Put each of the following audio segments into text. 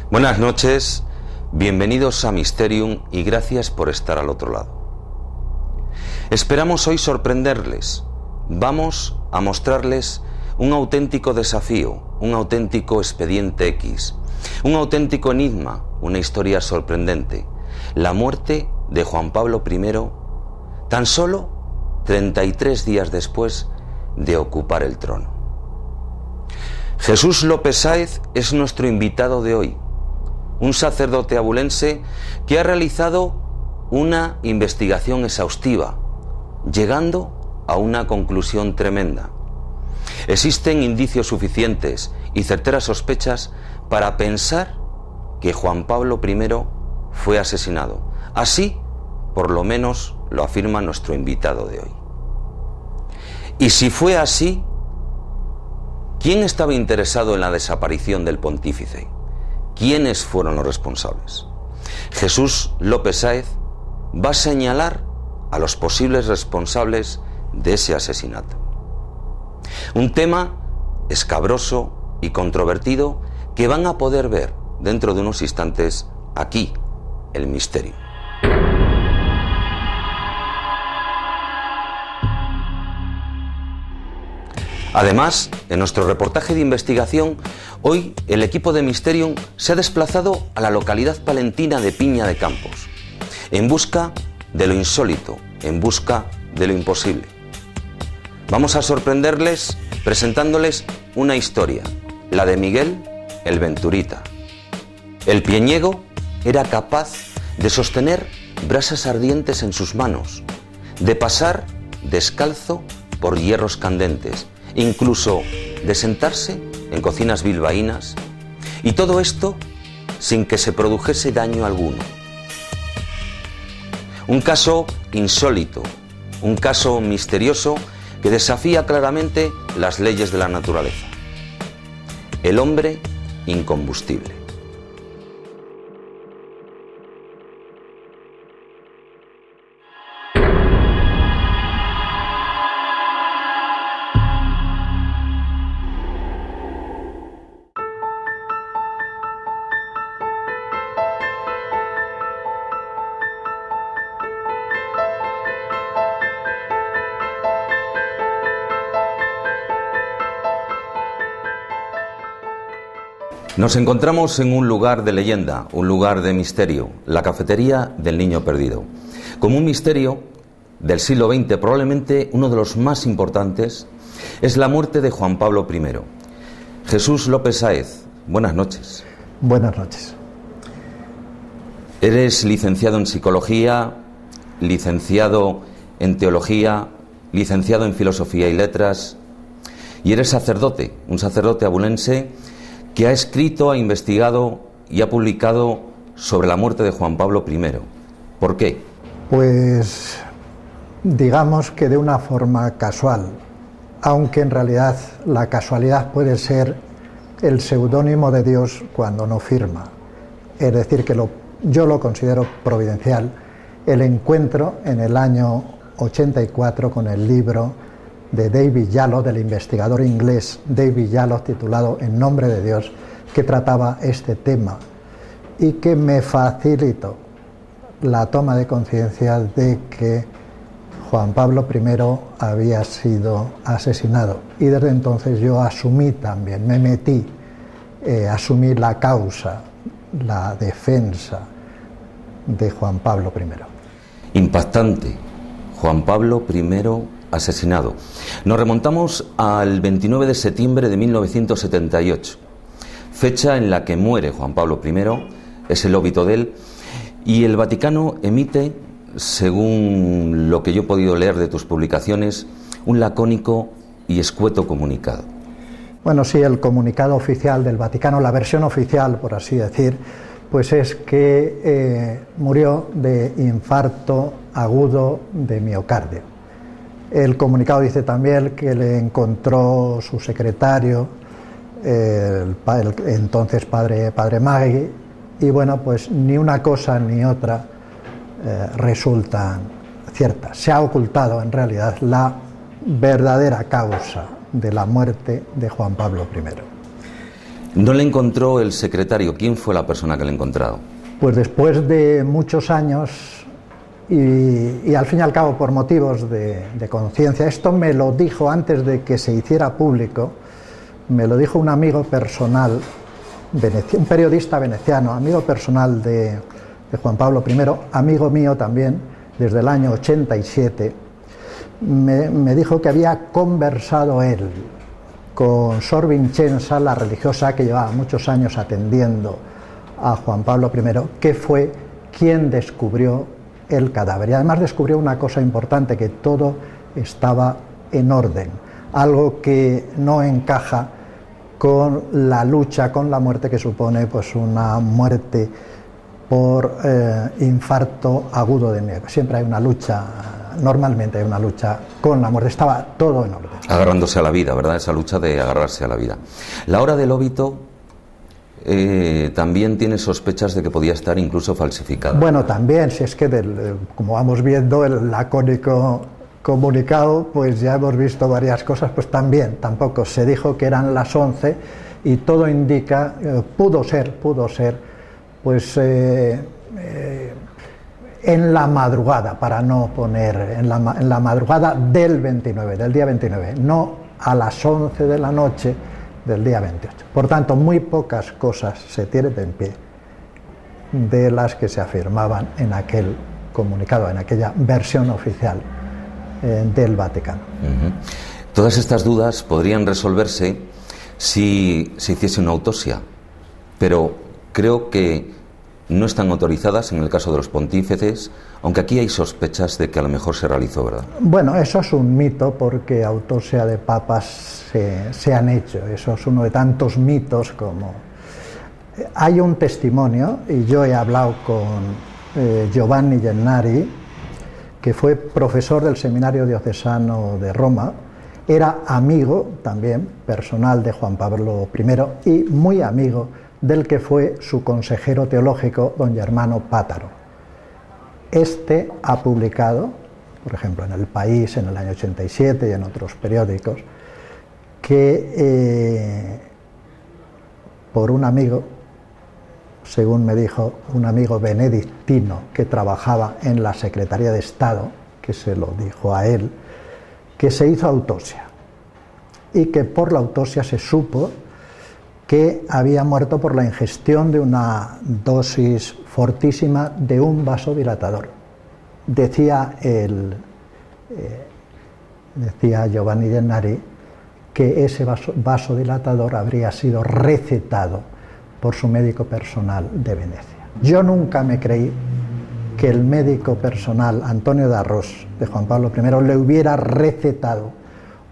Buenas noches, bienvenidos a Mysterium y gracias por estar al otro lado. Esperamos hoy sorprenderles. Vamos a mostrarles un auténtico desafío, un auténtico expediente X, un auténtico enigma, una historia sorprendente. La muerte de Juan Pablo I, tan solo 33 días después de ocupar el trono. Jesús López Sáez es nuestro invitado de hoy, un sacerdote abulense que ha realizado una investigación exhaustiva, llegando a una conclusión tremenda. Existen indicios suficientes y certeras sospechas para pensar que Juan Pablo I fue asesinado. Así, por lo menos, lo afirma nuestro invitado de hoy. Y si fue así, ¿quién estaba interesado en la desaparición del pontífice? ¿Quiénes fueron los responsables? Jesús López Sáez va a señalar a los posibles responsables de ese asesinato. Un tema escabroso y controvertido que van a poder ver dentro de unos instantes aquí, el misterio. Además, en nuestro reportaje de investigación, hoy el equipo de Mysterium se ha desplazado a la localidad palentina de Piña de Campos, en busca de lo insólito, en busca de lo imposible. Vamos a sorprenderles presentándoles una historia, la de Miguel el Venturita. El piñego era capaz de sostener brasas ardientes en sus manos, de pasar descalzo por hierros candentes, incluso de sentarse en cocinas bilbaínas, y todo esto sin que se produjese daño alguno. Un caso insólito, un caso misterioso que desafía claramente las leyes de la naturaleza. El hombre incombustible. Nos encontramos en un lugar de leyenda, un lugar de misterio, la cafetería del Niño Perdido. Como un misterio del siglo XX, probablemente uno de los más importantes, es la muerte de Juan Pablo I. Jesús López Sáez, buenas noches. Buenas noches. Eres licenciado en Psicología, licenciado en Teología, licenciado en Filosofía y Letras, y eres sacerdote, un sacerdote abulense que ha escrito, ha investigado y ha publicado sobre la muerte de Juan Pablo I. ¿Por qué? Pues digamos que de una forma casual, aunque en realidad la casualidad puede ser el seudónimo de Dios cuando no firma. Es decir, que yo lo considero providencial, el encuentro en el año 84 con el libro de David Yallo, del investigador inglés David Yallo, titulado En nombre de Dios, que trataba este tema y que me facilitó la toma de conciencia de que Juan Pablo I había sido asesinado. Y desde entonces yo asumí también, me metí, asumí la causa, la defensa de Juan Pablo I. Impactante. Juan Pablo I asesinado. Nos remontamos al 29 de septiembre de 1978, fecha en la que muere Juan Pablo I, es el óbito de él, y el Vaticano emite, según lo que yo he podido leer de tus publicaciones, un lacónico y escueto comunicado. Bueno, sí, el comunicado oficial del Vaticano, la versión oficial, por así decir, pues es que murió de infarto agudo de miocardio. El comunicado dice también que le encontró su secretario, el entonces padre Magui, y bueno, pues ni una cosa ni otra resultan ciertas. Se ha ocultado en realidad la verdadera causa de la muerte de Juan Pablo I. ¿No le encontró el secretario? ¿Quién fue la persona que le ha encontrado? Pues después de muchos años y al fin y al cabo por motivos de conciencia, esto me lo dijo antes de que se hiciera público, me lo dijo un amigo personal, un periodista veneciano, amigo personal de Juan Pablo I, amigo mío también, desde el año 87, me dijo que había conversado él con Sor Vincenza, la religiosa que llevaba muchos años atendiendo a Juan Pablo I, que fue quien descubrió el cadáver. Y además descubrió una cosa importante, que todo estaba en orden, algo que no encaja con la lucha, con la muerte que supone pues una muerte por infarto agudo de miocardio. Siempre hay una lucha, normalmente hay una lucha con la muerte, estaba todo en orden. Agarrándose a la vida, ¿verdad? Esa lucha de agarrarse a la vida. La hora del óbito también tiene sospechas de que podía estar incluso falsificada. Bueno, también, si es que como vamos viendo el lacónico comunicado, pues ya hemos visto varias cosas, pues también, tampoco se dijo que eran las 11 y todo indica, pudo ser, pues en la madrugada, para no poner, en la madrugada del 29, del día 29, no a las 11 de la noche del día 28. Por tanto, muy pocas cosas se tienen en pie de las que se afirmaban en aquel comunicado, en aquella versión oficial del Vaticano. Todas estas dudas podrían resolverse si se hiciese una autopsia, pero creo que no están autorizadas en el caso de los pontífices, aunque aquí hay sospechas de que a lo mejor se realizó, ¿verdad? Bueno, eso es un mito, porque autopsia de papas se han hecho. Eso es uno de tantos mitos como... Hay un testimonio, y yo he hablado con Giovanni Gennari, que fue profesor del Seminario Diocesano de Roma, era amigo también personal de Juan Pablo I y muy amigo del que fue su consejero teológico, don Germano Pátaro. Este ha publicado, por ejemplo, en El País en el año 87 y en otros periódicos, que por un amigo, según me dijo, un amigo benedictino que trabajaba en la Secretaría de Estado, que se lo dijo a él, que se hizo autopsia y que por la autopsia se supo que había muerto por la ingestión de una dosis fortísima de un vasodilatador. Decía Giovanni Gennari que ese vasodilatador habría sido recetado por su médico personal de Venecia. Yo nunca me creí que el médico personal Antonio Darros de Juan Pablo I le hubiera recetado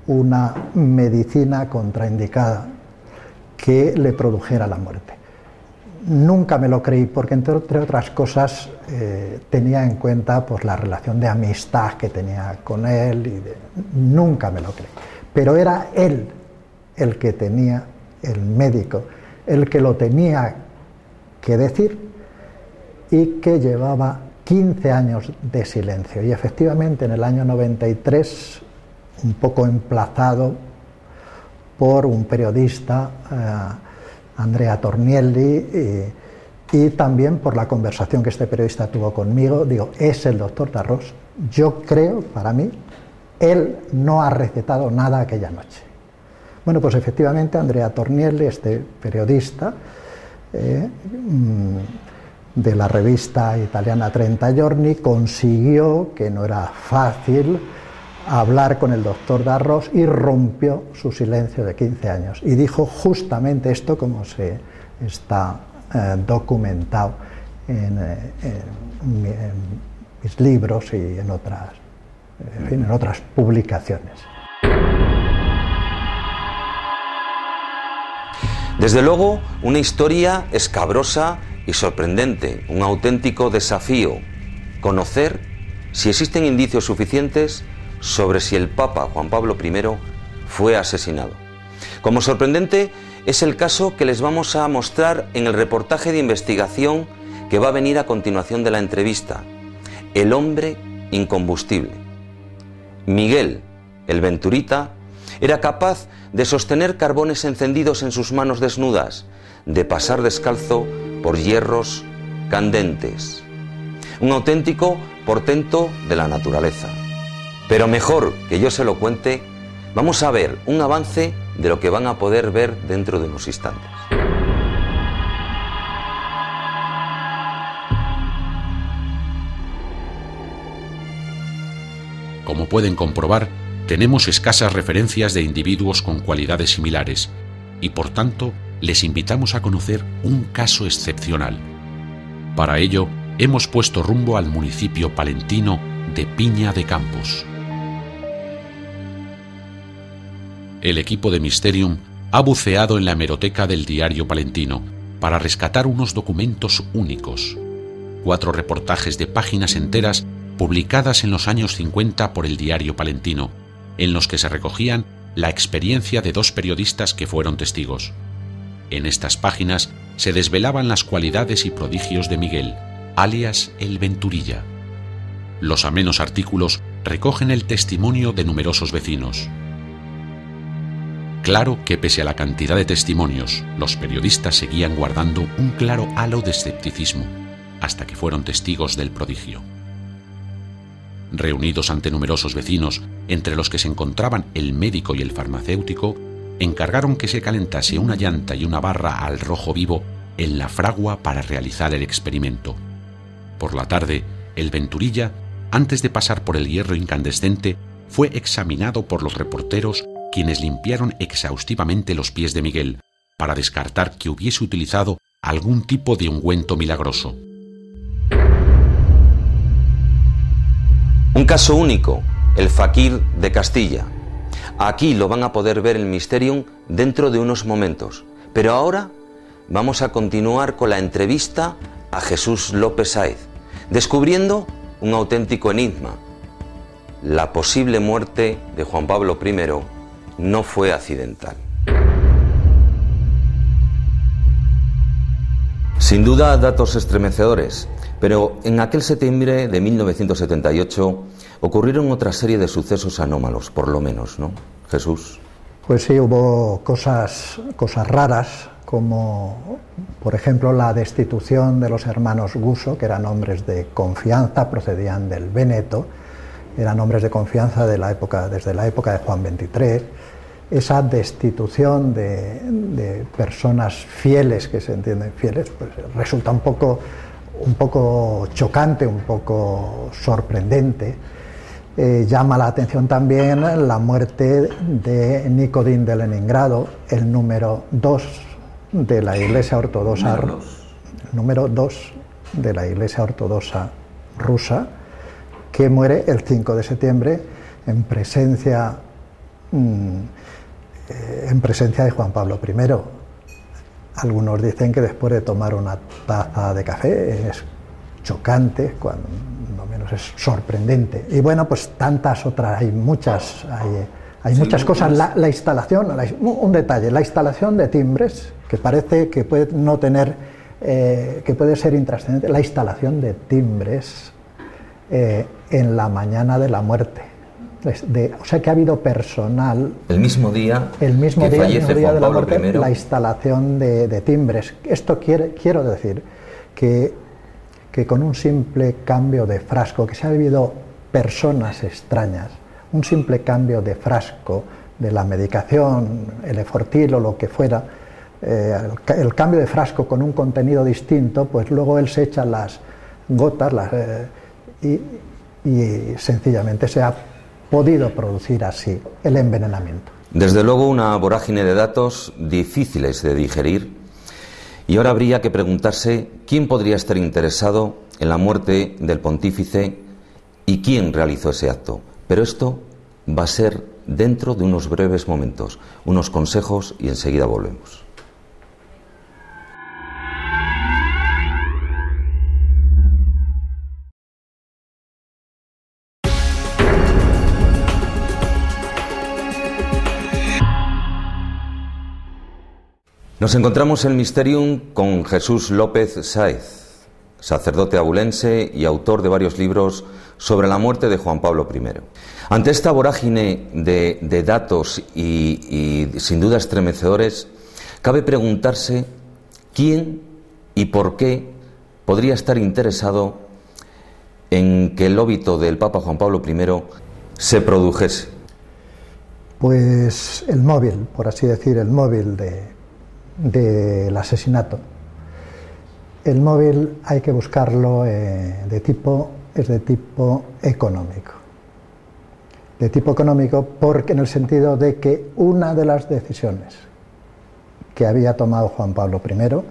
una medicina contraindicada que le produjera la muerte. Nunca me lo creí, porque entre otras cosas tenía en cuenta pues la relación de amistad que tenía con él nunca me lo creí. Pero era él el que tenía, el médico, el que lo tenía que decir, y que llevaba 15 años de silencio. Y efectivamente en el año 93, un poco emplazado por un periodista, Andrea Tornielli, y también por la conversación que este periodista tuvo conmigo, digo, es el doctor Darros. Yo creo, para mí, él no ha recetado nada aquella noche. Bueno, pues efectivamente Andrea Tornielli, este periodista de la revista italiana 30 Giorni, consiguió, que no era fácil, hablar con el doctor Darros y rompió su silencio de 15 años y dijo justamente esto, como se está documentado en mis libros y en otras publicaciones. Desde luego, una historia escabrosa y sorprendente, un auténtico desafío, conocer si existen indicios suficientes sobre si el Papa Juan Pablo I fue asesinado. Como sorprendente es el caso que les vamos a mostrar en el reportaje de investigación que va a venir a continuación de la entrevista, El hombre incombustible. Miguel, el Venturita, Era capaz de sostener carbones encendidos en sus manos desnudas, de pasar descalzo por hierros candentes. Un auténtico portento de la naturaleza. Pero mejor que yo se lo cuente, vamos a ver un avance de lo que van a poder ver dentro de unos instantes. Como pueden comprobar, tenemos escasas referencias de individuos con cualidades similares y, por tanto, les invitamos a conocer un caso excepcional. Para ello, hemos puesto rumbo al municipio palentino de Piña de Campos. El equipo de Mysterium ha buceado en la hemeroteca del Diario Palentino para rescatar unos documentos únicos, 4 reportajes de páginas enteras publicadas en los años 50 por el Diario Palentino, en los que se recogían la experiencia de 2 periodistas que fueron testigos. En estas páginas se desvelaban las cualidades y prodigios de Miguel, alias el Venturilla. Los amenos artículos recogen el testimonio de numerosos vecinos. Claro que pese a la cantidad de testimonios, los periodistas seguían guardando un claro halo de escepticismo, hasta que fueron testigos del prodigio. Reunidos ante numerosos vecinos, entre los que se encontraban el médico y el farmacéutico, encargaron que se calentase una llanta y una barra al rojo vivo en la fragua para realizar el experimento. Por la tarde, el Venturilla, antes de pasar por el hierro incandescente, fue examinado por los reporteros, quienes limpiaron exhaustivamente los pies de Miguel para descartar que hubiese utilizado algún tipo de ungüento milagroso. Un caso único, el faquir de Castilla. Aquí lo van a poder ver en Mysterium dentro de unos momentos. Pero ahora vamos a continuar con la entrevista a Jesús López Sáez, descubriendo un auténtico enigma. La posible muerte de Juan Pablo I no fue accidental. Sin duda, datos estremecedores, pero en aquel septiembre de 1978 ocurrieron otra serie de sucesos anómalos, por lo menos, ¿no, Jesús? Pues sí, hubo cosas raras, como por ejemplo la destitución de los hermanos Guso, que eran hombres de confianza, procedían del Véneto, eran hombres de confianza desde la época de Juan XXIII. Esa destitución de personas fieles, que se entienden fieles, pues resulta un poco chocante, un poco sorprendente. Llama la atención también la muerte de Nikodin de Leningrado, el número 2 de la Iglesia Ortodoxa, número 2 de la Iglesia Ortodoxa rusa, que muere el 5 de septiembre en presencia de Juan Pablo I. Algunos dicen que después de tomar una taza de café es chocante, cuando no menos es sorprendente. Y bueno, pues tantas otras, hay muchas cosas. La instalación, un detalle, la instalación de timbres, que parece que puede no tener, que puede ser intrascendente, la instalación de timbres en la mañana de la muerte. O sea que ha habido personal. El mismo día de la muerte, I. La instalación de timbres. Esto quiero decir que con un simple cambio de frasco, que se ha vivido personas extrañas, un simple cambio de frasco de la medicación, el Efortil o lo que fuera, el cambio de frasco con un contenido distinto, pues luego él se echa las gotas y sencillamente se ha podido producir así el envenenamiento. Desde luego una vorágine de datos difíciles de digerir, y ahora habría que preguntarse quién podría estar interesado en la muerte del pontífice y quién realizó ese acto. Pero esto va a ser dentro de unos breves momentos, unos consejos y enseguida volvemos. Nos encontramos en Mysterium con Jesús López Sáez, sacerdote abulense y autor de varios libros sobre la muerte de Juan Pablo I. Ante esta vorágine de datos y sin duda estremecedores, cabe preguntarse quién y por qué podría estar interesado en que el óbito del Papa Juan Pablo I se produjese. Pues el móvil, por así decir, el móvil del asesinato. El móvil hay que buscarlo es de tipo económico. De tipo económico porque en el sentido de que una de las decisiones que había tomado Juan Pablo I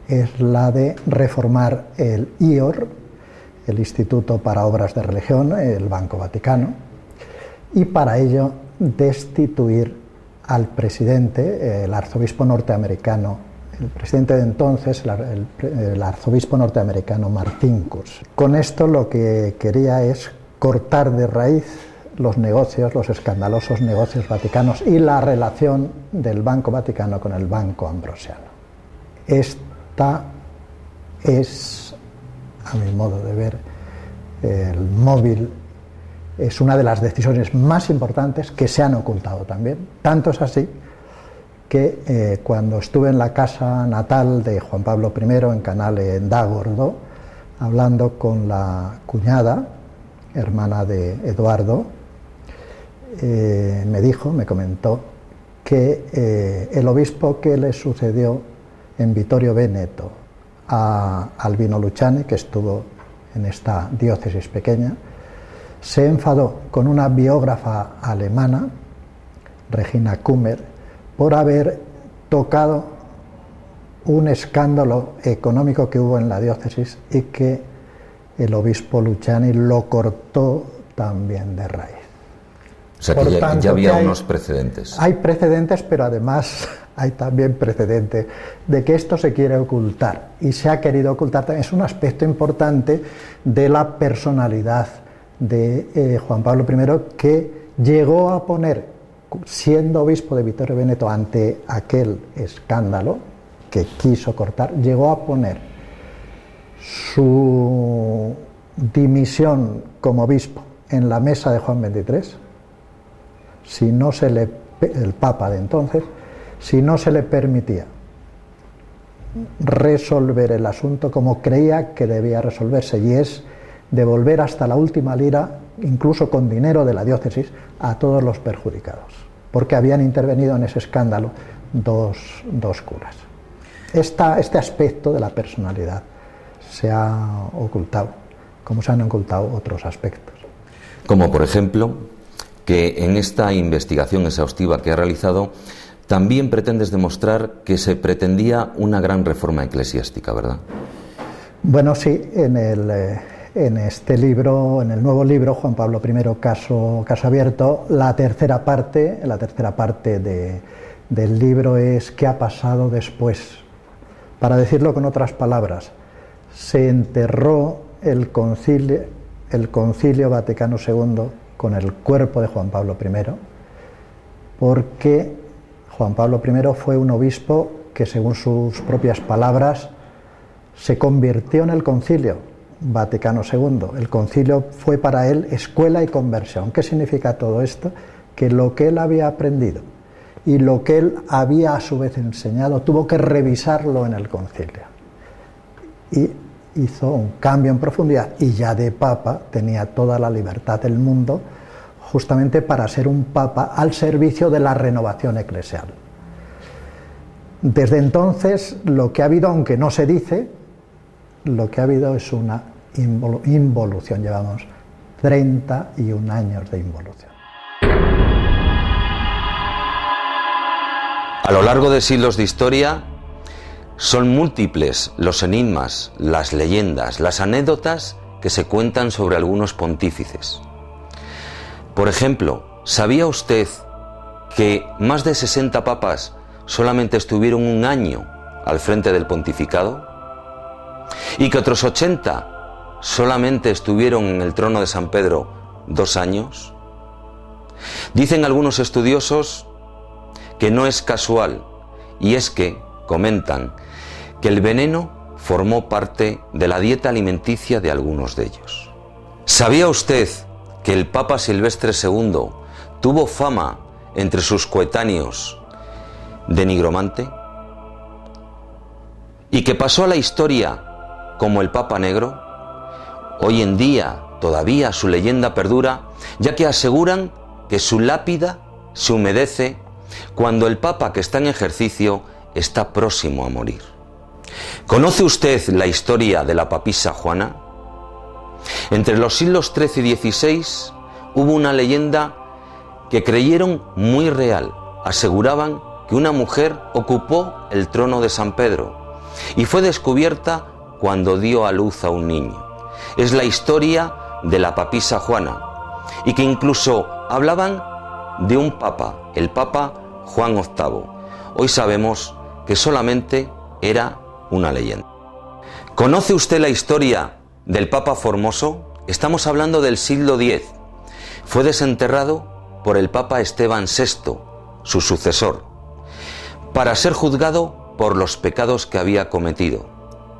es la de reformar el IOR, el Instituto para Obras de Religión, el Banco Vaticano, y para ello destituir al presidente, el arzobispo norteamericano, el presidente de entonces, el arzobispo norteamericano Martín Kurs. Con esto lo que quería es cortar de raíz los negocios, los escandalosos negocios vaticanos y la relación del Banco Vaticano con el Banco Ambrosiano. Esta es, a mi modo de ver, el móvil es una de las decisiones más importantes que se han ocultado también. Tanto es así que cuando estuve en la casa natal de Juan Pablo I, en Canale d'Agordo, hablando con la cuñada, hermana de Eduardo, me comentó que el obispo que le sucedió en Vittorio Veneto a Albino Luciani, que estuvo en esta diócesis pequeña, se enfadó con una biógrafa alemana, Regina Kummer, por haber tocado un escándalo económico que hubo en la diócesis y que el obispo Luciani lo cortó también de raíz. O sea, que ya había unos precedentes. Hay precedentes, pero además hay también precedente de que esto se quiere ocultar, y se ha querido ocultar también. Es un aspecto importante de la personalidad de Juan Pablo I, que llegó a poner, siendo obispo de Vittorio Veneto, ante aquel escándalo que quiso cortar, llegó a poner su dimisión como obispo en la mesa de Juan XXIII, el Papa de entonces, si no se le permitía resolver el asunto como creía que debía resolverse, y es devolver hasta la última lira, incluso con dinero de la diócesis, a todos los perjudicados, porque habían intervenido en ese escándalo dos curas. Este aspecto de la personalidad se ha ocultado, como se han ocultado otros aspectos. Como por ejemplo, que en esta investigación exhaustiva que ha realizado, también pretendes demostrar que se pretendía una gran reforma eclesiástica, ¿verdad? Bueno, sí, en este libro, en el nuevo libro, Juan Pablo I, caso abierto, la tercera parte del libro es ¿qué ha pasado después? Para decirlo con otras palabras, se enterró el concilio Vaticano II con el cuerpo de Juan Pablo I, porque Juan Pablo I fue un obispo que, según sus propias palabras, se convirtió en el concilio Vaticano II. El concilio fue para él escuela y conversión. ¿Qué significa todo esto? Que lo que él había aprendido y lo que él había a su vez enseñado tuvo que revisarlo en el concilio, y hizo un cambio en profundidad, y ya de papa tenía toda la libertad del mundo, justamente para ser un papa al servicio de la renovación eclesial. Desde entonces, lo que ha habido, aunque no se dice, lo que ha habido es una involución. Llevamos 31 años de involución. A lo largo de siglos de historia, son múltiples los enigmas, las leyendas, las anécdotas que se cuentan sobre algunos pontífices. Por ejemplo, ¿sabía usted que más de 60 papas solamente estuvieron un año al frente del pontificado? ¿Y que otros 80 solamente estuvieron en el trono de San Pedro 2 años? Dicen algunos estudiosos que no es casual, y es que, comentan, que el veneno formó parte de la dieta alimenticia de algunos de ellos. ¿Sabía usted que el Papa Silvestre II tuvo fama entre sus coetáneos de nigromante? ¿Y que pasó a la historia como el Papa Negro? Hoy en día todavía su leyenda perdura, ya que aseguran que su lápida se humedece cuando el Papa que está en ejercicio está próximo a morir. ¿Conoce usted la historia de la papisa Juana? Entre los siglos XIII y XVI hubo una leyenda que creyeron muy real. Aseguraban que una mujer ocupó el trono de San Pedro y fue descubierta cuando dio a luz a un niño. Es la historia de la papisa Juana, y que incluso hablaban de un papa, el Papa Juan VIII. Hoy sabemos que solamente era una leyenda. ¿Conoce usted la historia del Papa Formoso? Estamos hablando del siglo X. Fue desenterrado por el Papa Esteban VI, su sucesor, para ser juzgado por los pecados que había cometido.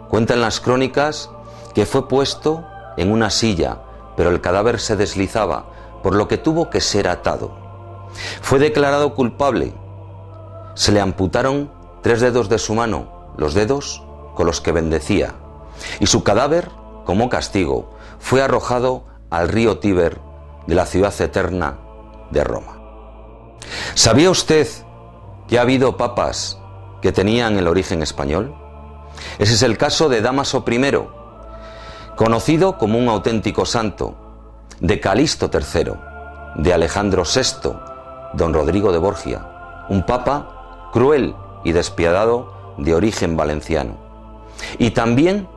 Cuentan las crónicas que fue puesto en una silla, pero el cadáver se deslizaba, por lo que tuvo que ser atado. Fue declarado culpable. Se le amputaron 3 dedos de su mano, los dedos con los que bendecía, y su cadáver, como castigo, fue arrojado al río Tíber de la ciudad eterna de Roma. ¿Sabía usted que ha habido papas que tenían el origen español? Ese es el caso de Dámaso I, conocido como un auténtico santo, de Calixto III, de Alejandro VI, don Rodrigo de Borgia, un papa cruel y despiadado de origen valenciano. Y también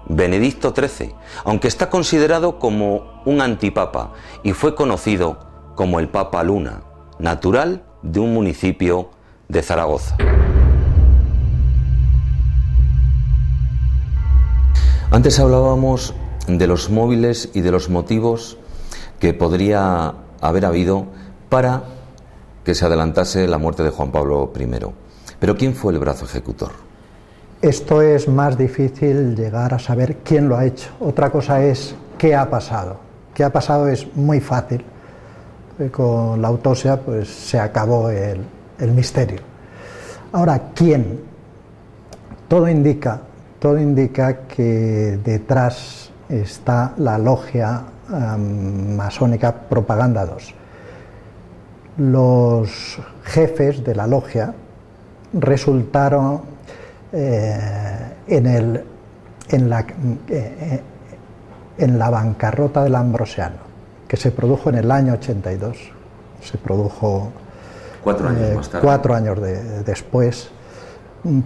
Benedicto XIII, aunque está considerado como un antipapa y fue conocido como el Papa Luna, natural de un municipio de Zaragoza. Antes hablábamos de los móviles y de los motivos que podría haber habido para que se adelantase la muerte de Juan Pablo I. Pero ¿quién fue el brazo ejecutor? Esto es más difícil llegar a saber quién lo ha hecho. Otra cosa es qué ha pasado. Qué ha pasado es muy fácil. Con la autopsia pues se acabó el misterio. Ahora, ¿quién? Todo indica que detrás está la logia masónica Propaganda 2. Los jefes de la logia resultaron en la bancarrota del Ambrosiano, que se produjo en el año 82. Se produjo 4 años más tarde. 4 años después.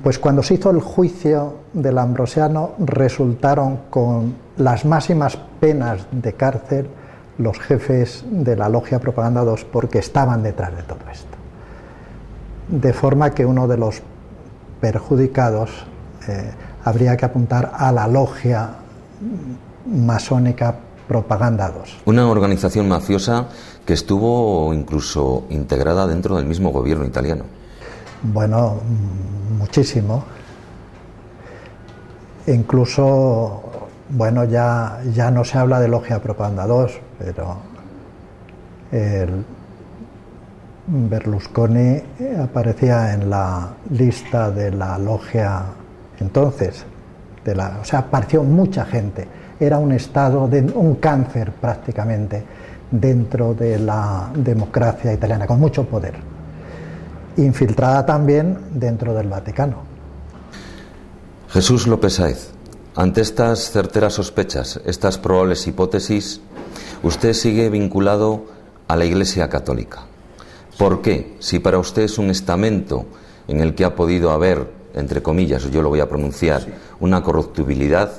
Pues cuando se hizo el juicio del Ambrosiano resultaron con las máximas penas de cárcel los jefes de la logia Propaganda 2 porque estaban detrás de todo esto. De forma que uno de los perjudicados habría que apuntar a la logia masónica Propaganda 2. Una organización mafiosa que estuvo incluso integrada dentro del mismo gobierno italiano. Bueno, muchísimo. Incluso, bueno, ya no se habla de logia Propaganda 2, pero Berlusconi aparecía en la lista de la logia entonces, o sea, apareció mucha gente. Era un estado, un cáncer prácticamente dentro de la democracia italiana, con mucho poder, infiltrada también dentro del Vaticano. Jesús López Sáez, ante estas certeras sospechas, estas probables hipótesis, usted sigue vinculado a la Iglesia Católica. ¿Por qué? Si para usted es un estamento en el que ha podido haber, entre comillas, yo lo voy a pronunciar, una corruptibilidad,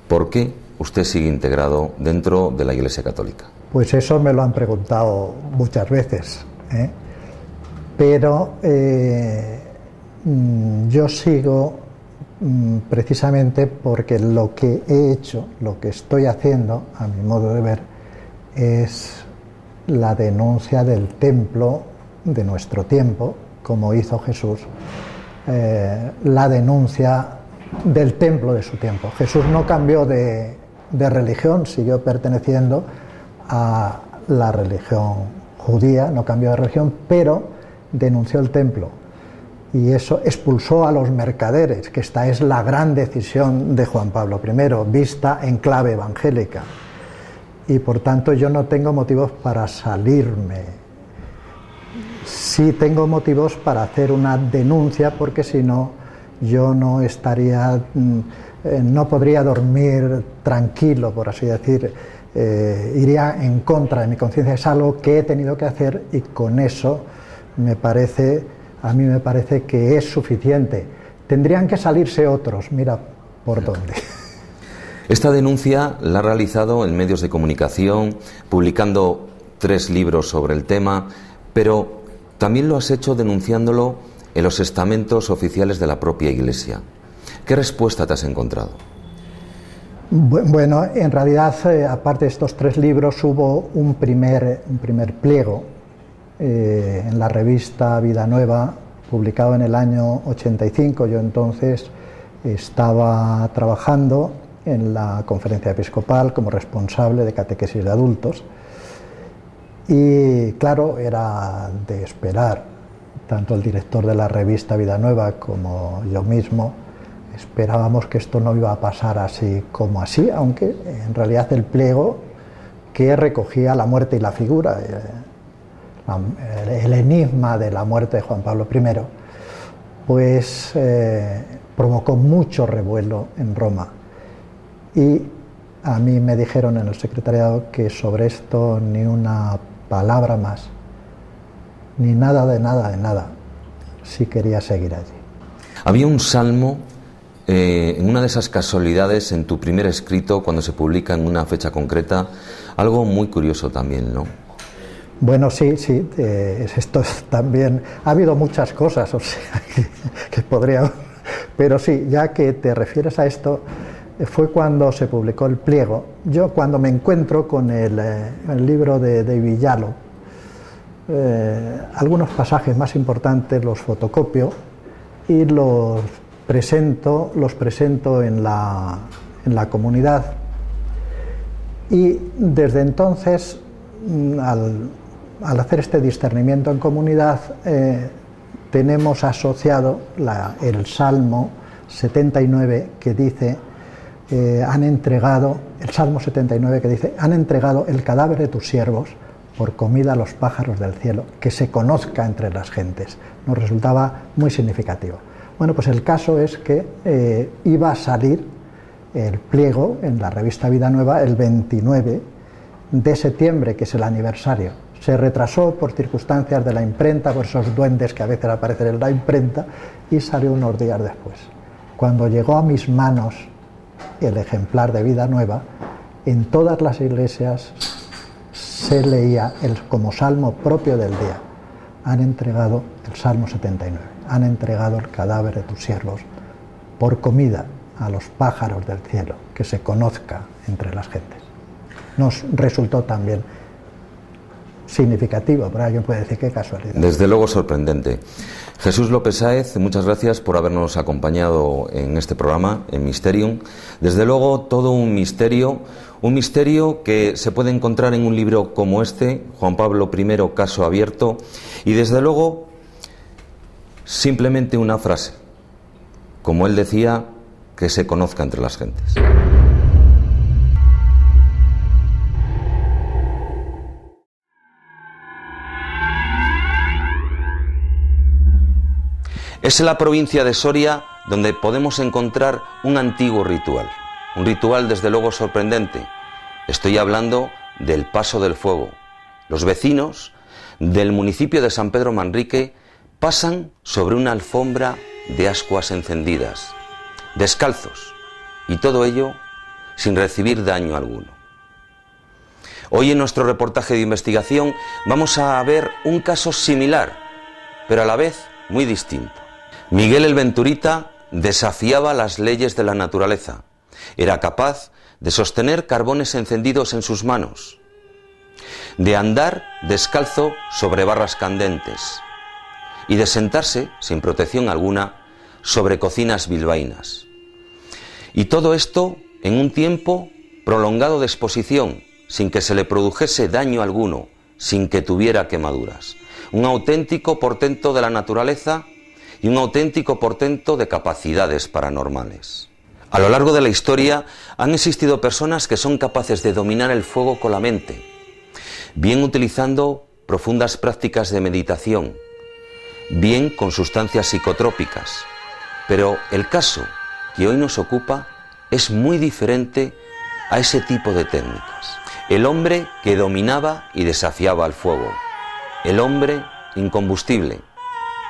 ¿por qué usted sigue integrado dentro de la Iglesia Católica? Pues eso me lo han preguntado muchas veces, pero yo sigo precisamente porque lo que he hecho, lo que estoy haciendo, a mi modo de ver, es la denuncia del templo de nuestro tiempo, como hizo Jesús, la denuncia del templo de su tiempo. Jesús no cambió de de religión, siguió perteneciendo a la religión judía, no cambió de religión, pero denunció el templo. Y eso expulsó a los mercaderes, que esta es la gran decisión de Juan Pablo I, vista en clave evangélica. Y por tanto yo no tengo motivos para salirme. Sí tengo motivos para hacer una denuncia, porque si no, yo no estaría, no podría dormir tranquilo, por así decir. Iría en contra de mi conciencia. Es algo que he tenido que hacer, y con eso a mí me parece que es suficiente. Tendrían que salirse otros, mira por dónde. Esta denuncia la ha realizado en medios de comunicación, publicando 3 libros sobre el tema, pero también lo has hecho denunciándolo en los estamentos oficiales de la propia Iglesia. ¿Qué respuesta te has encontrado? Bueno, en realidad, aparte de estos 3 libros, hubo un primer pliego en la revista Vida Nueva, publicado en el año 85. Yo entonces estaba trabajando en la Conferencia Episcopal como responsable de catequesis de adultos, y claro, era de esperar. Tanto el director de la revista Vida Nueva como yo mismo esperábamos que esto no iba a pasar así como así, aunque en realidad el pliego, que recogía la muerte y la figura, el enigma de la muerte de Juan Pablo I, pues provocó mucho revuelo en Roma. Y a mí me dijeron en el secretariado que sobre esto ni una palabra más, ni nada de nada de nada, si quería seguir allí. Había un salmo, en una de esas casualidades, en tu primer escrito, cuando se publica en una fecha concreta, algo muy curioso también, ¿no? Bueno, sí, esto también, ha habido muchas cosas, o sea, que podría, pero sí, ya que te refieres a esto, fue cuando se publicó el pliego. Yo, cuando me encuentro con el libro de Villalo, algunos pasajes más importantes los fotocopio y los presento en la comunidad. Y desde entonces, al hacer este discernimiento en comunidad, tenemos asociado el Salmo 79, que dice, han entregado el cadáver de tus siervos por comida a los pájaros del cielo, que se conozca entre las gentes. Nos resultaba muy significativo. Bueno, pues el caso es que iba a salir el pliego en la revista Vida Nueva el 29 de septiembre, que es el aniversario. Se retrasó por circunstancias de la imprenta, por esos duendes que a veces aparecen en la imprenta, y salió unos días después. Cuando llegó a mis manos el ejemplar de Vida Nueva, en todas las iglesias se leía como salmo propio del día: han entregado el Salmo 79, han entregado el cadáver de tus siervos por comida a los pájaros del cielo, que se conozca entre las gentes. Nos resultó también significativo, pero alguien puede decir qué casualidad. Desde luego sorprendente. Jesús López Sáez, muchas gracias por habernos acompañado en este programa, en Mysterium. Desde luego todo un misterio que se puede encontrar en un libro como este, Juan Pablo I, caso abierto, y desde luego simplemente una frase, como él decía, que se conozca entre las gentes. Es en la provincia de Soria donde podemos encontrar un antiguo ritual, un ritual desde luego sorprendente. Estoy hablando del Paso del Fuego. Los vecinos del municipio de San Pedro Manrique pasan sobre una alfombra de ascuas encendidas, descalzos, y todo ello sin recibir daño alguno. Hoy en nuestro reportaje de investigación vamos a ver un caso similar, pero a la vez muy distinto. Miguel el Venturita desafiaba las leyes de la naturaleza. Era capaz de sostener carbones encendidos en sus manos, de andar descalzo sobre barras candentes y de sentarse, sin protección alguna, sobre cocinas bilbaínas. Y todo esto en un tiempo prolongado de exposición, sin que se le produjese daño alguno, sin que tuviera quemaduras. Un auténtico portento de la naturaleza y un auténtico portento de capacidades paranormales. A lo largo de la historia han existido personas que son capaces de dominar el fuego con la mente, bien utilizando profundas prácticas de meditación, bien con sustancias psicotrópicas. Pero el caso que hoy nos ocupa es muy diferente a ese tipo de técnicas. El hombre que dominaba y desafiaba al fuego. El hombre incombustible.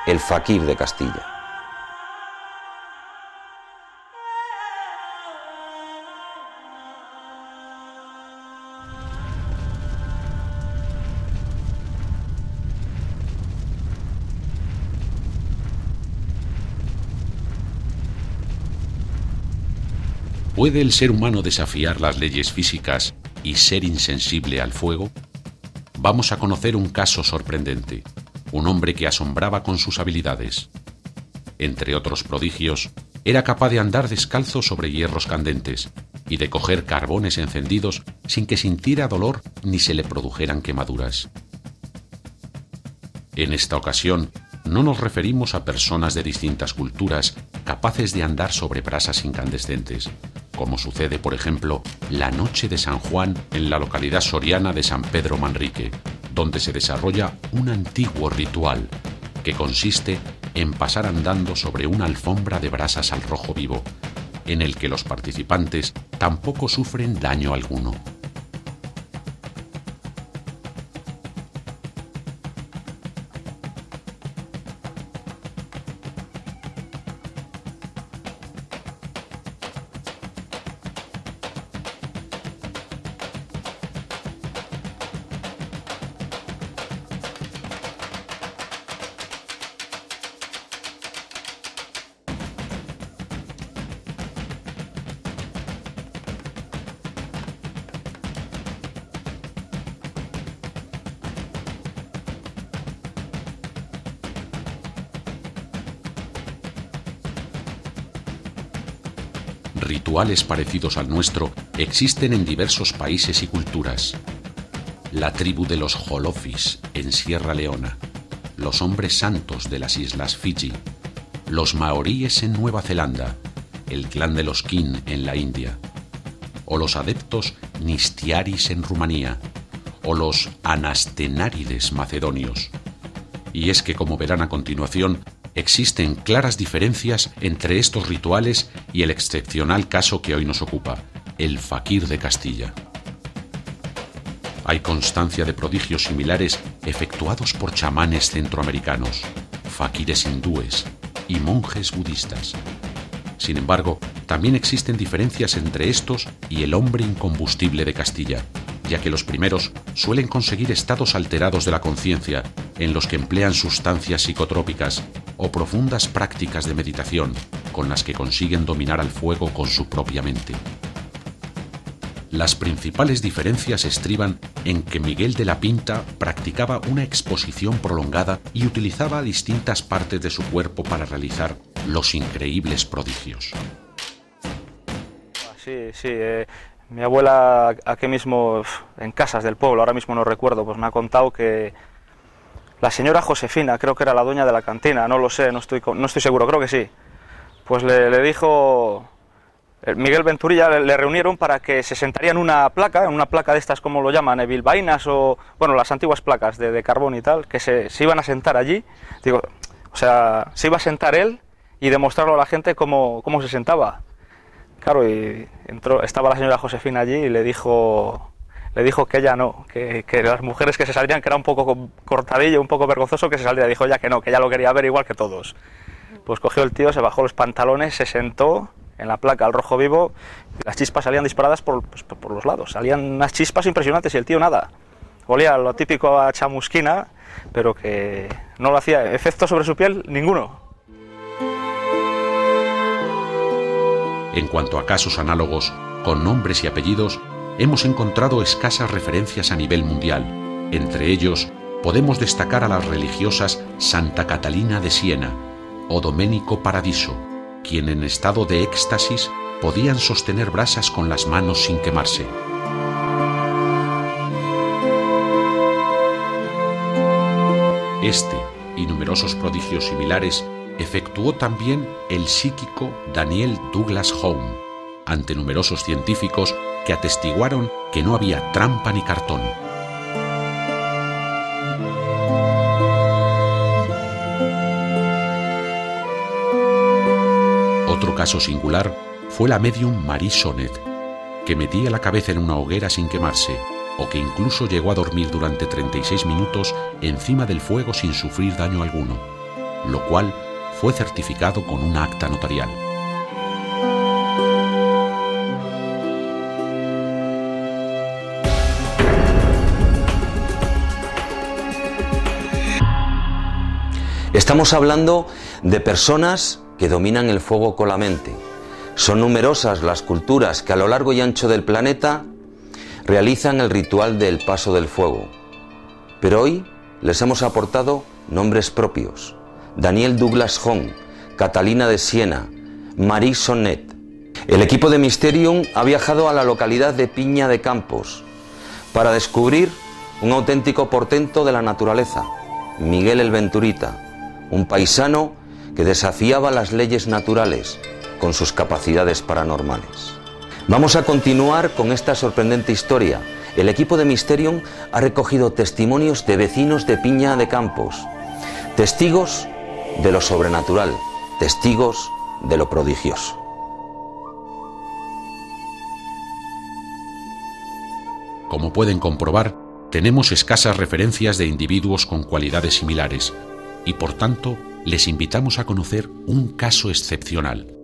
El fakir de Castilla. ¿Puede el ser humano desafiar las leyes físicas y ser insensible al fuego? Vamos a conocer un caso sorprendente, un hombre que asombraba con sus habilidades. Entre otros prodigios, era capaz de andar descalzo sobre hierros candentes y de coger carbones encendidos sin que sintiera dolor ni se le produjeran quemaduras. En esta ocasión, no nos referimos a personas de distintas culturas capaces de andar sobre brasas incandescentes, como sucede, por ejemplo, la noche de San Juan en la localidad soriana de San Pedro Manrique, donde se desarrolla un antiguo ritual que consiste en pasar andando sobre una alfombra de brasas al rojo vivo, en el que los participantes tampoco sufren daño alguno. Rituales parecidos al nuestro existen en diversos países y culturas. La tribu de los Jolofis en Sierra Leona, los hombres santos de las islas Fiji, los maoríes en Nueva Zelanda, el clan de los Kin en la India, o los adeptos Nistiaris en Rumanía, o los Anastenárides macedonios. Y es que, como verán a continuación, existen claras diferencias entre estos rituales y el excepcional caso que hoy nos ocupa, el fakir de Castilla. Hay constancia de prodigios similares efectuados por chamanes centroamericanos, fakires hindúes y monjes budistas. Sin embargo, también existen diferencias entre estos y el hombre incombustible de Castilla, ya que los primeros suelen conseguir estados alterados de la conciencia, en los que emplean sustancias psicotrópicas o profundas prácticas de meditación, con las que consiguen dominar al fuego con su propia mente. Las principales diferencias estriban en que Miguel de la Pinta practicaba una exposición prolongada y utilizaba distintas partes de su cuerpo para realizar los increíbles prodigios. Sí. Mi abuela aquí mismo, en Casas del Pueblo, ahora mismo no recuerdo, pues me ha contado que la señora Josefina, creo que era la dueña de la cantina, no lo sé, no estoy seguro, creo que sí, pues le dijo, Miguel Venturilla le reunieron para que se sentaría en una placa de estas, como lo llaman, bilbaínas o, bueno, las antiguas placas de carbón y tal, que se iban a sentar allí, digo, o sea, se iba a sentar él y demostrarlo a la gente cómo se sentaba. Claro, y estaba la señora Josefina allí y le dijo que ella no, que las mujeres que se saldrían, que era un poco cortadillo, un poco vergonzoso que se saldría, dijo ella que no, que ella lo quería ver igual que todos. Pues cogió el tío, se bajó los pantalones, se sentó en la placa al rojo vivo y las chispas salían disparadas por los lados, salían unas chispas impresionantes y el tío nada. Olía lo típico a chamusquina, pero que no lo hacía efecto sobre su piel ninguno. En cuanto a casos análogos, con nombres y apellidos, hemos encontrado escasas referencias a nivel mundial. Entre ellos, podemos destacar a las religiosas Santa Catalina de Siena o Domenico Paradiso, quien en estado de éxtasis podían sostener brasas con las manos sin quemarse. Este y numerosos prodigios similares efectuó también el psíquico Daniel Douglas Home, ante numerosos científicos que atestiguaron que no había trampa ni cartón. Otro caso singular fue la medium Marie Sonnet, que metía la cabeza en una hoguera sin quemarse, o que incluso llegó a dormir durante 36 minutos encima del fuego sin sufrir daño alguno, lo cual fue certificado con un acta notarial. Estamos hablando de personas que dominan el fuego con la mente. Son numerosas las culturas que a lo largo y ancho del planeta realizan el ritual del paso del fuego. Pero hoy les hemos aportado nombres propios: Daniel Douglas Home, Catalina de Siena, Marie Sonnet. El equipo de Mysterium ha viajado a la localidad de Piña de Campos para descubrir un auténtico portento de la naturaleza: Miguel el Venturita, un paisano que desafiaba las leyes naturales con sus capacidades paranormales. Vamos a continuar con esta sorprendente historia. El equipo de Mysterium ha recogido testimonios de vecinos de Piña de Campos, testigos de lo sobrenatural, testigos de lo prodigioso. Como pueden comprobar, tenemos escasas referencias de individuos con cualidades similares y, por tanto, les invitamos a conocer un caso excepcional.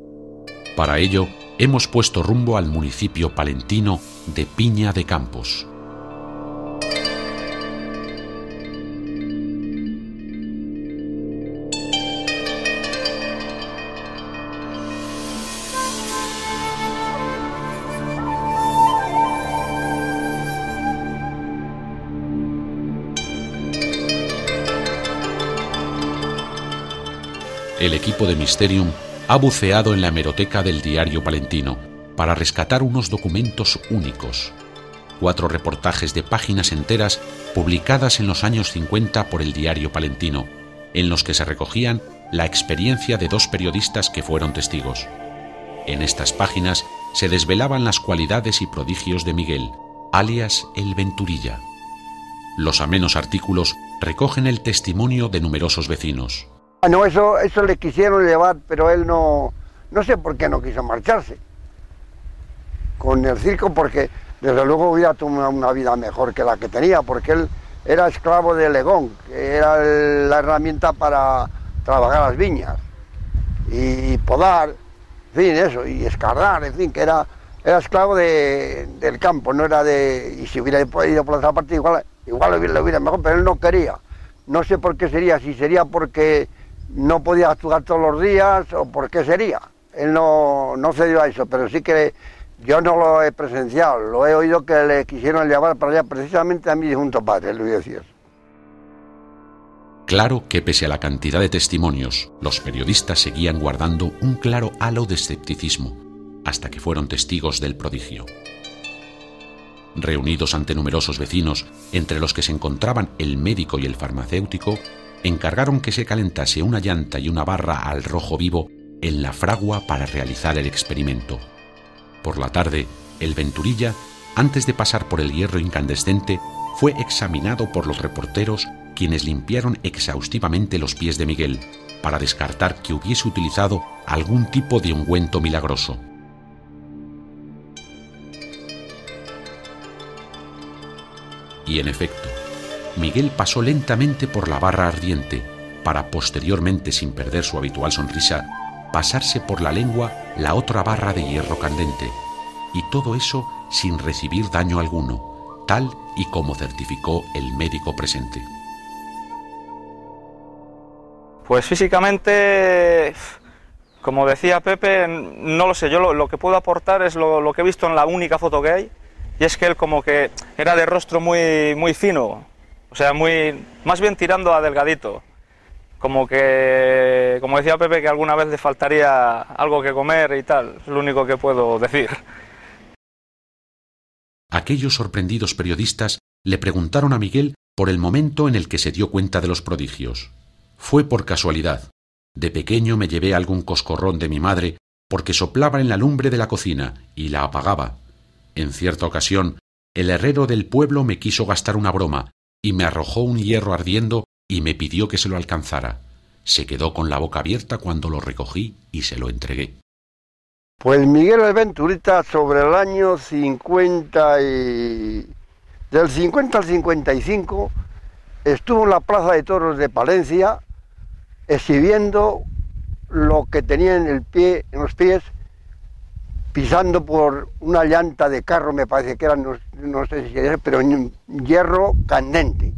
Para ello, hemos puesto rumbo al municipio palentino de Piña de Campos. El equipo de Mysterium ha buceado en la hemeroteca del Diario Palentino para rescatar unos documentos únicos. 4 reportajes de páginas enteras publicadas en los años 50 por el Diario Palentino, en los que se recogían la experiencia de 2 periodistas que fueron testigos. En estas páginas se desvelaban las cualidades y prodigios de Miguel, alias el Venturilla. Los amenos artículos recogen el testimonio de numerosos vecinos. No, eso le quisieron llevar, pero él no sé por qué no quiso marcharse con el circo, porque desde luego hubiera tomado una vida mejor que la que tenía, porque él era esclavo de Legón, que era la herramienta para trabajar las viñas y podar, en fin, eso, y escardar, en fin, que era esclavo del campo, no era de... Y si hubiera ido por otra parte, igual lo hubiera mejor, pero él no quería. No sé por qué sería, si sería porque no podía actuar todos los días o por qué sería. Él no cedió a eso, pero sí que yo no lo he presenciado, lo he oído que le quisieron llevar para allá, precisamente a mi difunto padre, Luis Díaz. Claro que pese a la cantidad de testimonios, los periodistas seguían guardando un claro halo de escepticismo, hasta que fueron testigos del prodigio. Reunidos ante numerosos vecinos, entre los que se encontraban el médico y el farmacéutico, encargaron que se calentase una llanta y una barra al rojo vivo en la fragua para realizar el experimento. Por la tarde, el Venturilla, antes de pasar por el hierro incandescente, fue examinado por los reporteros, quienes limpiaron exhaustivamente los pies de Miguel para descartar que hubiese utilizado algún tipo de ungüento milagroso. Y en efecto, Miguel pasó lentamente por la barra ardiente para posteriormente, sin perder su habitual sonrisa, pasarse por la lengua la otra barra de hierro candente, y todo eso sin recibir daño alguno, tal y como certificó el médico presente. Pues físicamente, como decía Pepe, no lo sé, yo lo que puedo aportar es lo que he visto en la única foto que hay, y es que él como que era de rostro muy fino, o sea, más bien tirando a delgadito, como que como decía Pepe, que alguna vez le faltaría algo que comer y tal, es lo único que puedo decir. Aquellos sorprendidos periodistas le preguntaron a Miguel por el momento en el que se dio cuenta de los prodigios. Fue por casualidad. De pequeño me llevé algún coscorrón de mi madre porque soplaba en la lumbre de la cocina y la apagaba. En cierta ocasión, el herrero del pueblo me quiso gastar una broma y me arrojó un hierro ardiendo y me pidió que se lo alcanzara. Se quedó con la boca abierta cuando lo recogí y se lo entregué. Pues Miguel el Venturita, sobre el año 50 y... del 50 al 55, estuvo en la Plaza de Toros de Palencia exhibiendo lo que tenía en los pies, pisando por una llanta de carro, me parece que era, no sé si era, pero en hierro candente.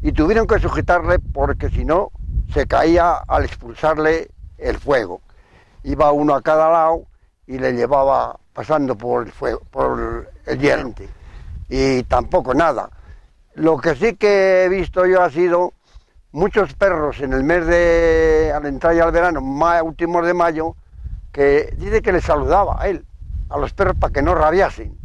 Y tuvieron que sujetarle porque si no se caía al expulsarle el fuego. Iba uno a cada lado y le llevaba pasando por el fuego, por el hierro. Y tampoco nada. Lo que sí que he visto yo ha sido muchos perros en el mes de, al entrar ya al verano, últimos de mayo, que dice que les saludaba a él, a los perros para que no rabiasen.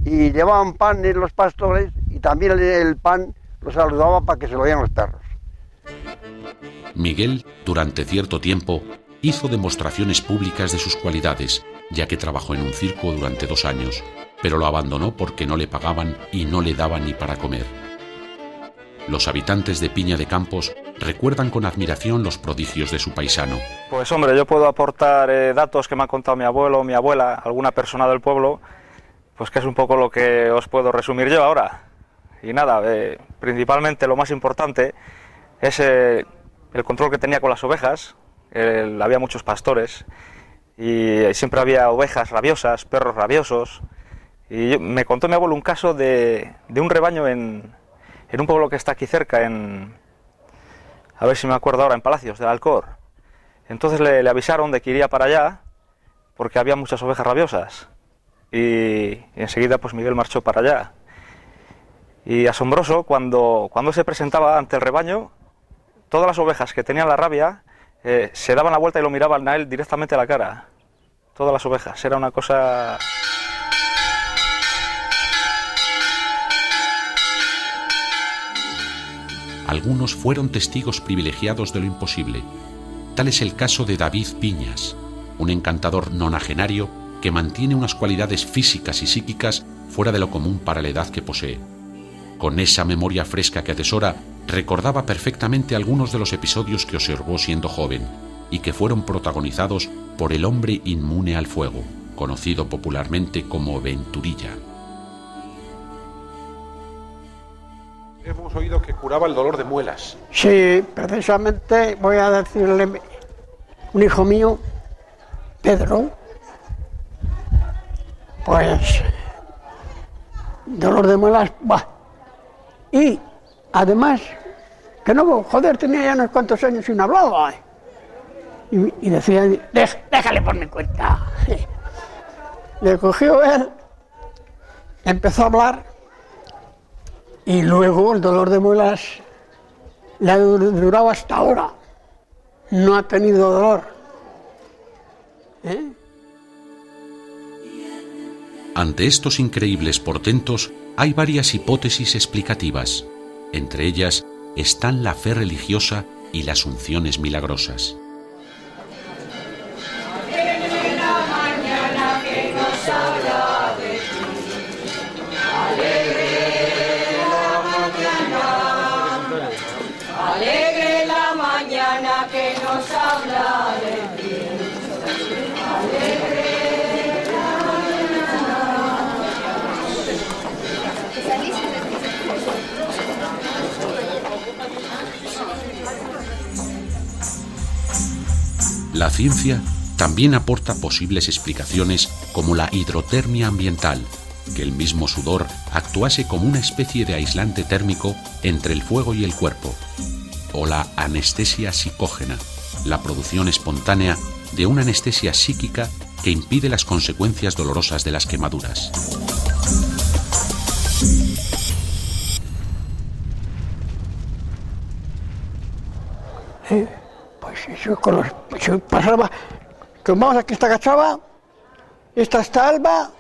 Y llevaban pan en los pastores y también el pan lo saludaba para que se lo dieran los perros. Miguel, durante cierto tiempo, hizo demostraciones públicas de sus cualidades, ya que trabajó en un circo durante 2 años, pero lo abandonó porque no le pagaban y no le daban ni para comer. Los habitantes de Piña de Campos recuerdan con admiración los prodigios de su paisano. Pues hombre, yo puedo aportar datos que me ha contado mi abuelo o mi abuela, alguna persona del pueblo, pues que es un poco lo que os puedo resumir yo ahora. Y nada, principalmente lo más importante es el control que tenía con las ovejas. Había muchos pastores y siempre había ovejas rabiosas, perros rabiosos. Y me contó mi abuelo un caso de un rebaño en un pueblo que está aquí cerca, a ver si me acuerdo ahora, en Palacios del Alcor. Entonces le avisaron de que iría para allá porque había muchas ovejas rabiosas. Y enseguida pues Miguel marchó para allá. Y asombroso, cuando se presentaba ante el rebaño, todas las ovejas que tenían la rabia se daban la vuelta y lo miraban a él directamente a la cara. Todas las ovejas, era una cosa... Algunos fueron testigos privilegiados de lo imposible. Tal es el caso de David Piñas, un encantador nonagenario que mantiene unas cualidades físicas y psíquicas fuera de lo común para la edad que posee. Con esa memoria fresca que atesora, recordaba perfectamente algunos de los episodios que observó siendo joven y que fueron protagonizados por el hombre inmune al fuego, conocido popularmente como Venturilla. Hemos oído que curaba el dolor de muelas. Sí, precisamente voy a decirle, un hijo mío, Pedro, pues, dolor de muelas, bah. Y además, que no, joder, tenía ya unos cuantos años y no hablaba. Y decía, déjale por mi cuenta. Le cogió él, empezó a hablar, y luego el dolor de muelas le ha durado hasta ahora. No ha tenido dolor. Ante estos increíbles portentos hay varias hipótesis explicativas. Entre ellas están la fe religiosa y las unciones milagrosas. Alegre la mañana que nos habla de ti. Alegre la mañana. La ciencia también aporta posibles explicaciones como la hidrotermia ambiental, que el mismo sudor actuase como una especie de aislante térmico entre el fuego y el cuerpo, o la anestesia psicógena, la producción espontánea de una anestesia psíquica que impide las consecuencias dolorosas de las quemaduras. Pues eso, eso pasaba, tomabas aquí esta agachaba, esta está alba,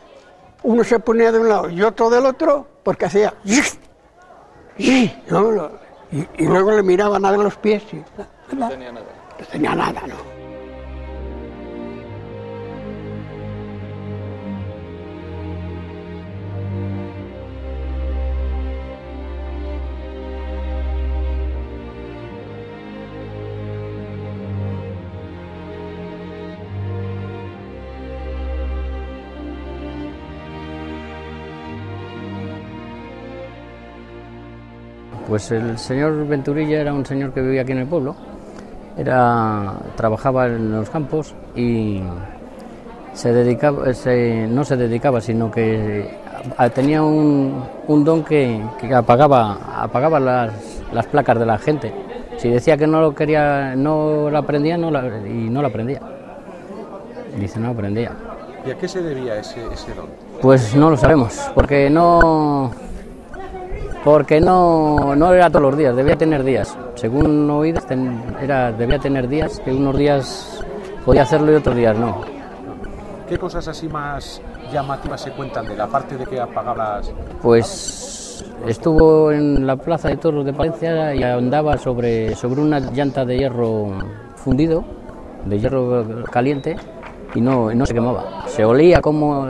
uno se ponía de un lado y otro del otro, porque hacía ¿no? Y luego le miraban a ver los pies y no tenía nada. No tenía nada, ¿no? Pues el señor Venturilla era un señor que vivía aquí en el pueblo, trabajaba en los campos y no se dedicaba, sino que tenía un don que apagaba las placas de la gente. Si decía que no lo quería, no la aprendía, y no la aprendía. Dice, no aprendía. ¿Y a qué se debía ese don? Pues no lo sabemos, porque no era todos los días, debía tener días. Según oídas, debía tener días, que unos días podía hacerlo y otros días no. ¿Qué cosas así más llamativas se cuentan de la parte de que apagaba las...? Pues estuvo en la plaza de toros de Palencia y andaba sobre una llanta de hierro fundido, de hierro caliente, y no se quemaba. Se olía como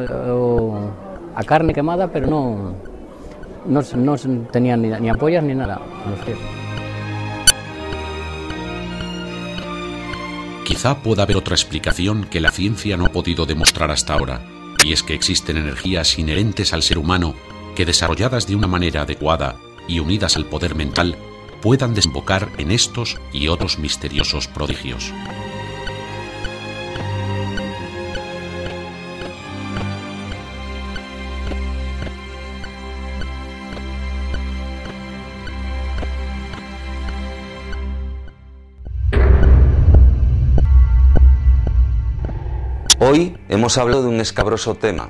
a carne quemada, pero no tenía ni ampollas ni nada en los pies. Quizá pueda haber otra explicación que la ciencia no ha podido demostrar hasta ahora, y es que existen energías inherentes al ser humano que, desarrolladas de una manera adecuada y unidas al poder mental, puedan desembocar en estos y otros misteriosos prodigios. Hoy hemos hablado de un escabroso tema,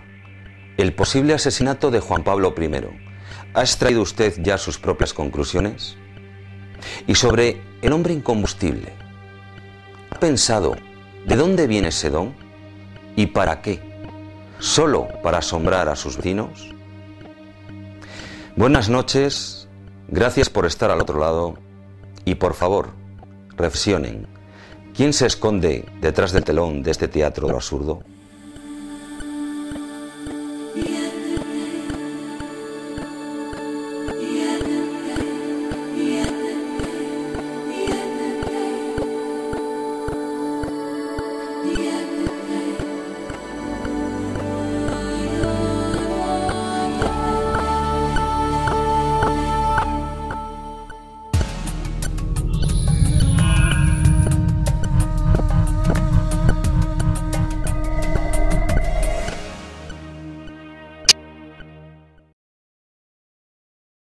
el posible asesinato de Juan Pablo I. ¿Ha extraído usted ya sus propias conclusiones? Y sobre el hombre incombustible, ¿ha pensado de dónde viene ese don y para qué? ¿Solo para asombrar a sus vecinos? Buenas noches, gracias por estar al otro lado y por favor, reflexionen. ¿Quién se esconde detrás del telón de este teatro de lo absurdo?